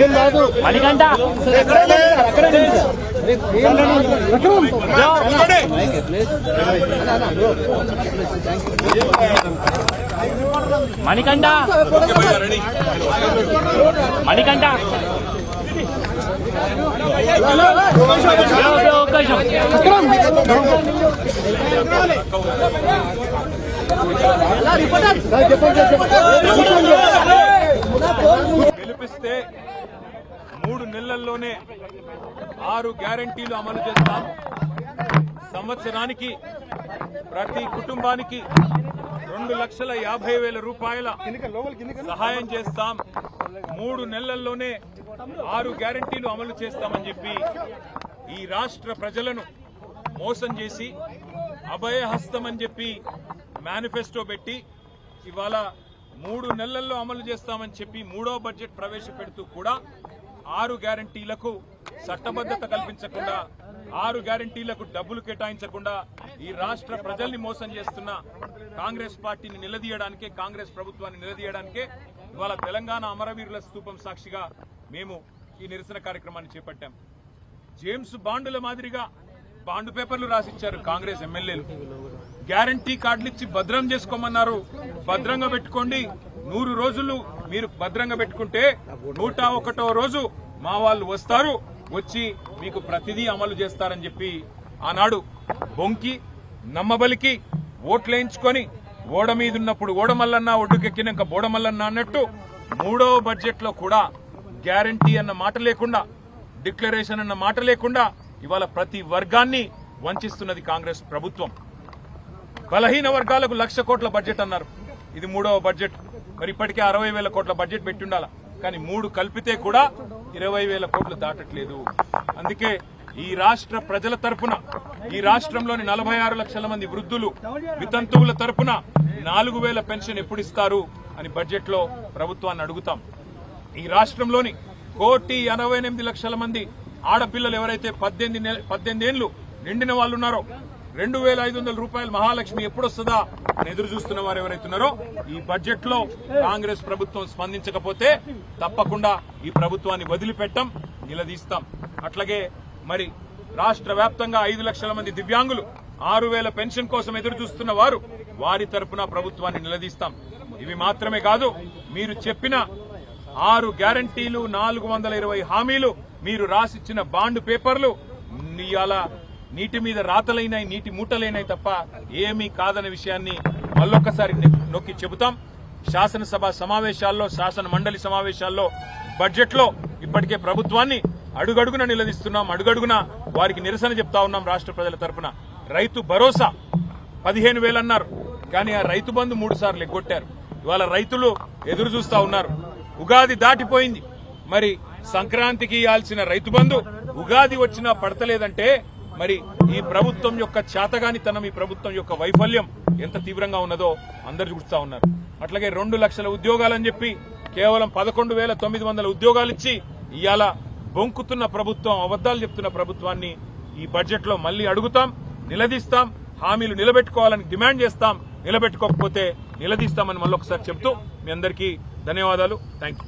మణికంఠ మణికంఠ మణికంఠ గెలిపిస్తే 3 నెలల్లోనే 6 గ్యారెంటీలు అమలు చేస్తాం. సంవత్సరానికి ప్రతి కుటుంబానికి 2,50,000 రూపాయల సహాయం చేస్తాం. 3 నెలల్లోనే 6 గ్యారెంటీలు అమలు చేస్తామని చెప్పి ఈ రాష్ట్ర ప్రజలను మోసం చేసి అభయహస్తం అని చెప్పి మేనిఫెస్టో పెట్టి ఇవాళ 3 నెలల్లో అమలు చేస్తామని చెప్పి 3వ బడ్జెట్ ప్రవేశపెడుతూ కూడా 6 గ్యారెంటీలకు చట్టబద్ధత కల్పించకుండా 6 గ్యారెంటీలకు డబ్బులు కేటాయించకుండా ఈ రాష్ట్ర ప్రజల్ని మోసం చేస్తున్న కాంగ్రెస్ పార్టీని నిలదీయడానికే, కాంగ్రెస్ ప్రభుత్వాన్ని నిలదీయడానికే ఇవాళ తెలంగాణ అమరవీరుల స్తూపం సాక్షిగా మేము ఈ నిరసన కార్యక్రమాన్ని చేపట్టాం. జేమ్స్ బాండుల మాదిరిగా బాండ్ పేపర్లు రాసిచ్చారు కాంగ్రెస్ ఎమ్మెల్యేలు. గ్యారంటీ కార్డులు ఇచ్చి భద్రం చేసుకోమన్నారు. భద్రంగా పెట్టుకోండి, 100 రోజులు మీరు భద్రంగా పెట్టుకుంటే 101వ రోజు మా వాళ్ళు వస్తారు, వచ్చి మీకు ప్రతిదీ అమలు చేస్తారని చెప్పి ఆనాడు బొంకి నమ్మబలికి ఓట్లేయించుకొని ఓడ మీదున్నప్పుడు ఓడమల్లన్న, ఒడ్డుకెక్కినాక బోడమల్లన్న అన్నట్టు 3వ బడ్జెట్ లో కూడా గ్యారంటీ అన్న మాట లేకుండా, డిక్లరేషన్ అన్న మాట లేకుండా ఇవాళ ప్రతి వర్గాన్ని వంచిస్తున్నది కాంగ్రెస్ ప్రభుత్వం. బలహీన వర్గాలకు 1,00,000 కోట్ల బడ్జెట్ అన్నారు. ఇది 3వ బడ్జెట్. మరి ఇప్పటికే 60,000 కోట్ల బడ్జెట్ పెట్టి ఉండాల, కానీ 3 కలిపితే కూడా 20,000 కోట్లు దాటట్లేదు. అందుకే ఈ రాష్ట్ర ప్రజల తరపున, ఈ రాష్ట్రంలోని 46 లక్షల మంది వృద్ధులు, వితంతువుల తరపున 4,000 పెన్షన్ ఎప్పుడు ఇస్తారు అని బడ్జెట్ లో ప్రభుత్వాన్ని అడుగుతాం. ఈ రాష్ట్రంలోని 1,88,00,000 మంది ఆడపిల్లలు ఎవరైతే 18 ఏళ్లు నిండిన వాళ్ళు ఉన్నారో 2,500 రూపాయలు మహాలక్ష్మి ఎప్పుడొస్తుందా అని ఎదురు చూస్తున్న వారు ఎవరైతున్నారో ఈ బడ్జెట్ లో కాంగ్రెస్ ప్రభుత్వం స్పందించకపోతే తప్పకుండా ఈ ప్రభుత్వాన్ని వదిలిపెట్టం, నిలదీస్తాం. అట్లాగే మరి రాష్ట్ర వ్యాప్తంగా 5 లక్షల మంది దివ్యాంగులు 6,000 పెన్షన్ కోసం ఎదురు చూస్తున్న వారు, వారి తరపున ప్రభుత్వాన్ని నిలదీస్తాం. ఇవి మాత్రమే కాదు, మీరు చెప్పిన 6 గ్యారంటీలు, 420 హామీలు, మీరు రాసిచ్చిన బాండ్ పేపర్లు ఇవాళ నీటి మీద రాతలైనాయి, నీటి మూటలైనాయి తప్ప ఏమీ కాదనే విషయాన్ని మళ్ళొక్కసారి నొక్కి చెబుతాం. శాసనసభ సమావేశాల్లో, శాసన మండలి సమావేశాల్లో, బడ్జెట్ లో ఇప్పటికే ప్రభుత్వాన్ని అడుగడుగున నిలదీస్తున్నాం. అడుగడుగున వారికి నిరసన చెప్తా ఉన్నాం. రాష్ట్ర ప్రజల తరపున రైతు భరోసా 15,000 అన్నారు, కానీ ఆ రైతు బంధు 3 సార్లు ఎగ్గొట్టారు. ఇవాళ రైతులు ఎదురు చూస్తా ఉన్నారు. ఉగాది దాటిపోయింది, మరి సంక్రాంతికి ఇవ్వాల్సిన రైతు బంధు ఉగాది వచ్చినా పడతలేదంటే మరి ఈ ప్రభుత్వం యొక్క చేతగానితనం, ఈ ప్రభుత్వం యొక్క వైఫల్యం ఎంత తీవ్రంగా ఉన్నదో అందరు చూస్తా ఉన్నారు. అట్లాగే 2 లక్షల ఉద్యోగాలని చెప్పి కేవలం 11,900 ఉద్యోగాలు ఇచ్చి ఇవాళ బొంకుతున్న ప్రభుత్వం, అబద్దాలు చెప్తున్న ప్రభుత్వాన్ని ఈ బడ్జెట్ లో మళ్లీ అడుగుతాం, నిలదీస్తాం. హామీలు నిలబెట్టుకోవాలని డిమాండ్ చేస్తాం. నిలబెట్టుకోకపోతే నిలదీస్తామని మళ్ళొకసారి చెప్తూ మీ అందరికీ ధన్యవాదాలు. Thank you.